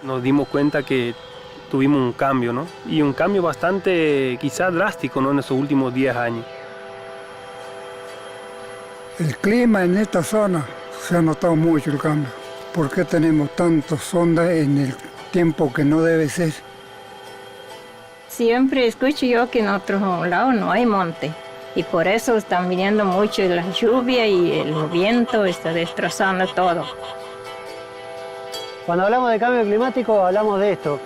Nos dimos cuenta que tuvimos un cambio, ¿no? Y un cambio bastante quizás drástico, ¿no? En esos últimos 10 años. El clima en esta zona se ha notado mucho el cambio. ¿Por qué tenemos tantas ondas en el tiempo que no debe ser? Siempre escucho yo que en otros lados no hay monte y por eso están viniendo mucho la lluvia y el viento está destrozando todo. Cuando hablamos de cambio climático hablamos de esto.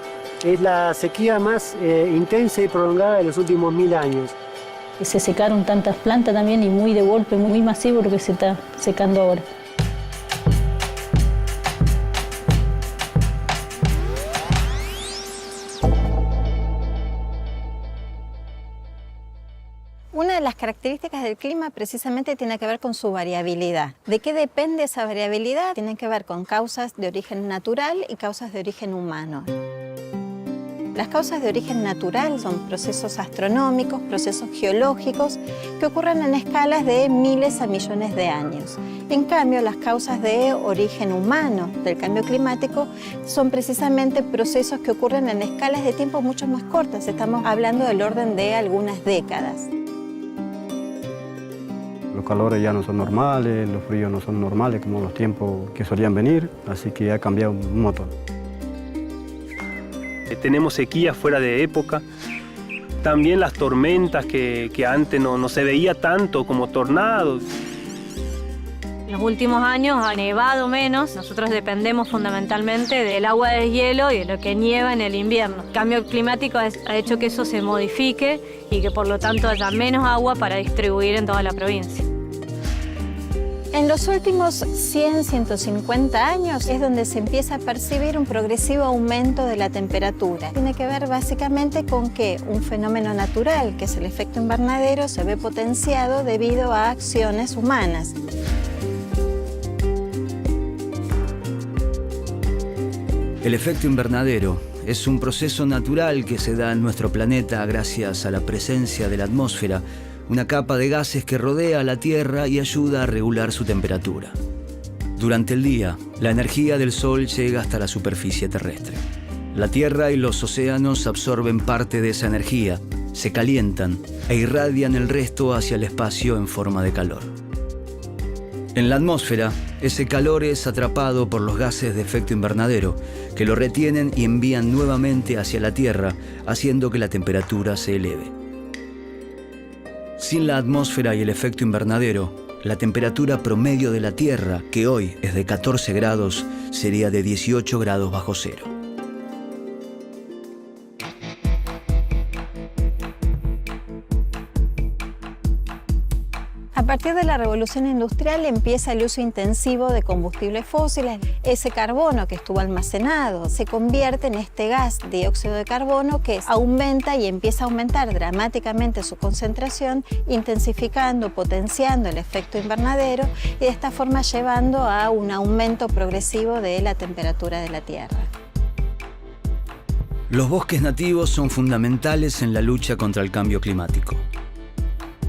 Es la sequía más intensa y prolongada de los últimos 1000 años. Se secaron tantas plantas también y muy de golpe, muy masivo lo que se está secando ahora. Una de las características del clima precisamente tiene que ver con su variabilidad. ¿De qué depende esa variabilidad? Tiene que ver con causas de origen natural y causas de origen humano. Las causas de origen natural son procesos astronómicos, procesos geológicos que ocurren en escalas de miles a millones de años. En cambio, las causas de origen humano del cambio climático son precisamente procesos que ocurren en escalas de tiempo mucho más cortas. Estamos hablando del orden de algunas décadas. Los calores ya no son normales, los fríos no son normales como los tiempos que solían venir, así que ha cambiado un montón. Tenemos sequías fuera de época, también las tormentas que antes no se veía tanto como tornados. En los últimos años ha nevado menos, nosotros dependemos fundamentalmente del agua del hielo y de lo que nieva en el invierno. El cambio climático ha hecho que eso se modifique y que por lo tanto haya menos agua para distribuir en toda la provincia. En los últimos 100, 150 años es donde se empieza a percibir un progresivo aumento de la temperatura. Tiene que ver básicamente con que un fenómeno natural, que es el efecto invernadero, se ve potenciado debido a acciones humanas. El efecto invernadero es un proceso natural que se da en nuestro planeta gracias a la presencia de la atmósfera, una capa de gases que rodea a la Tierra y ayuda a regular su temperatura. Durante el día, la energía del Sol llega hasta la superficie terrestre. La Tierra y los océanos absorben parte de esa energía, se calientan e irradian el resto hacia el espacio en forma de calor. En la atmósfera, ese calor es atrapado por los gases de efecto invernadero, que lo retienen y envían nuevamente hacia la Tierra, haciendo que la temperatura se eleve. Sin la atmósfera y el efecto invernadero, la temperatura promedio de la Tierra, que hoy es de 14 grados, sería de 18 grados bajo cero. A partir de la revolución industrial empieza el uso intensivo de combustibles fósiles. Ese carbono que estuvo almacenado se convierte en este gas, dióxido de carbono, que aumenta y empieza a aumentar dramáticamente su concentración, intensificando, potenciando el efecto invernadero y de esta forma llevando a un aumento progresivo de la temperatura de la Tierra. Los bosques nativos son fundamentales en la lucha contra el cambio climático.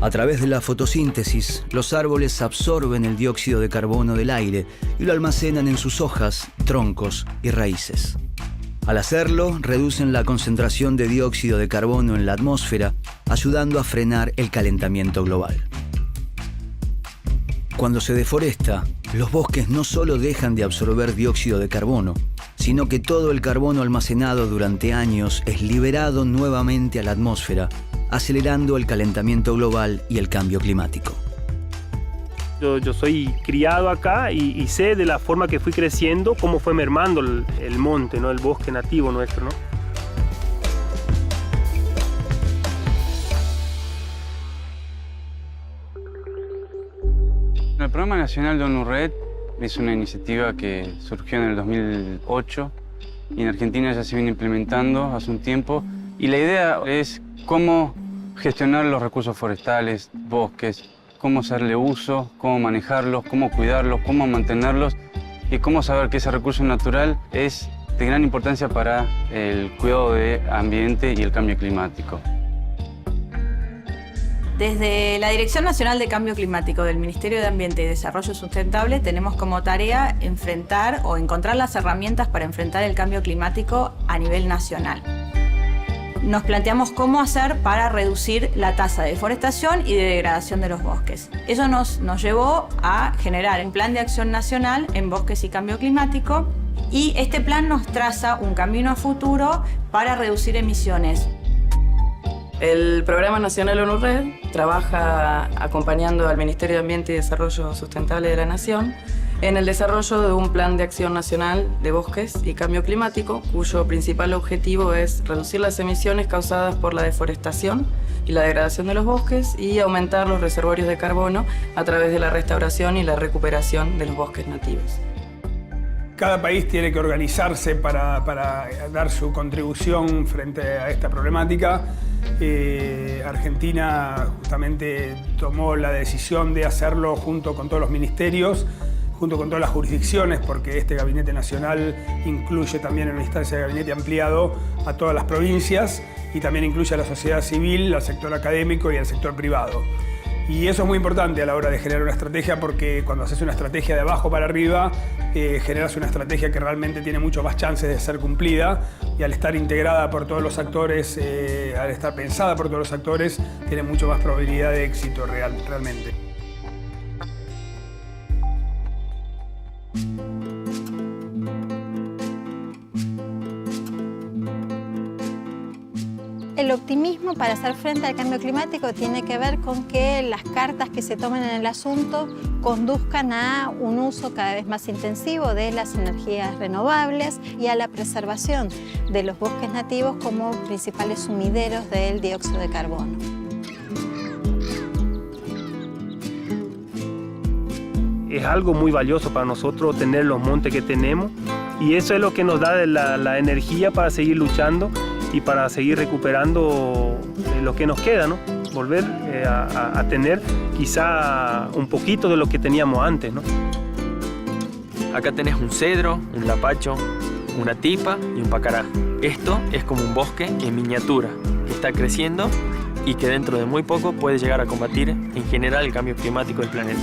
A través de la fotosíntesis, los árboles absorben el dióxido de carbono del aire y lo almacenan en sus hojas, troncos y raíces. Al hacerlo, reducen la concentración de dióxido de carbono en la atmósfera, ayudando a frenar el calentamiento global. Cuando se deforesta, los bosques no solo dejan de absorber dióxido de carbono, sino que todo el carbono almacenado durante años es liberado nuevamente a la atmósfera, acelerando el calentamiento global y el cambio climático. Yo soy criado acá y sé de la forma que fui creciendo, cómo fue mermando el monte, ¿no? El bosque nativo nuestro, ¿no? El Programa Nacional de ONU-RED es una iniciativa que surgió en el 2008 y en Argentina ya se viene implementando hace un tiempo. Y la idea es cómo gestionar los recursos forestales, bosques, cómo hacerle uso, cómo manejarlos, cómo cuidarlos, cómo mantenerlos y cómo saber que ese recurso natural es de gran importancia para el cuidado del ambiente y el cambio climático. Desde la Dirección Nacional de Cambio Climático del Ministerio de Ambiente y Desarrollo Sustentable tenemos como tarea enfrentar o encontrar las herramientas para enfrentar el cambio climático a nivel nacional. Nos planteamos cómo hacer para reducir la tasa de deforestación y de degradación de los bosques. Eso nos llevó a generar un plan de acción nacional en bosques y cambio climático, y este plan nos traza un camino a futuro para reducir emisiones. El Programa Nacional ONU-RED trabaja acompañando al Ministerio de Ambiente y Desarrollo Sustentable de la Nación en el desarrollo de un plan de acción nacional de bosques y cambio climático, cuyo principal objetivo es reducir las emisiones causadas por la deforestación y la degradación de los bosques y aumentar los reservorios de carbono a través de la restauración y la recuperación de los bosques nativos. Cada país tiene que organizarse para dar su contribución frente a esta problemática. Argentina justamente tomó la decisión de hacerlo junto con todos los ministerios, junto con todas las jurisdicciones, porque este Gabinete Nacional incluye también en una instancia de gabinete ampliado a todas las provincias y también incluye a la sociedad civil, al sector académico y al sector privado. Y eso es muy importante a la hora de generar una estrategia, porque cuando haces una estrategia de abajo para arriba, generas una estrategia que realmente tiene mucho más chances de ser cumplida, y al estar integrada por todos los actores, al estar pensada por todos los actores, tiene mucho más probabilidad de éxito realmente. El optimismo para hacer frente al cambio climático tiene que ver con que las cartas que se tomen en el asunto conduzcan a un uso cada vez más intensivo de las energías renovables y a la preservación de los bosques nativos como principales sumideros del dióxido de carbono. Es algo muy valioso para nosotros tener los montes que tenemos, y eso es lo que nos da la energía para seguir luchando y para seguir recuperando lo que nos queda, ¿no? Volver a tener quizá un poquito de lo que teníamos antes, ¿no? Acá tenés un cedro, un lapacho, una tipa y un pacará. Esto es como un bosque en miniatura, que está creciendo y que dentro de muy poco puede llegar a combatir en general el cambio climático del planeta.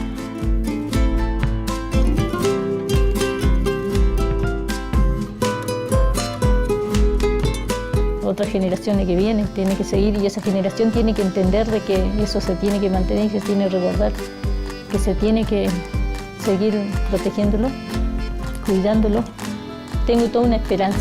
Otras generaciones que vienen tiene que seguir, y esa generación tiene que entender de que eso se tiene que mantener, que se tiene que recordar, que se tiene que seguir protegiéndolo, cuidándolo. Tengo toda una esperanza.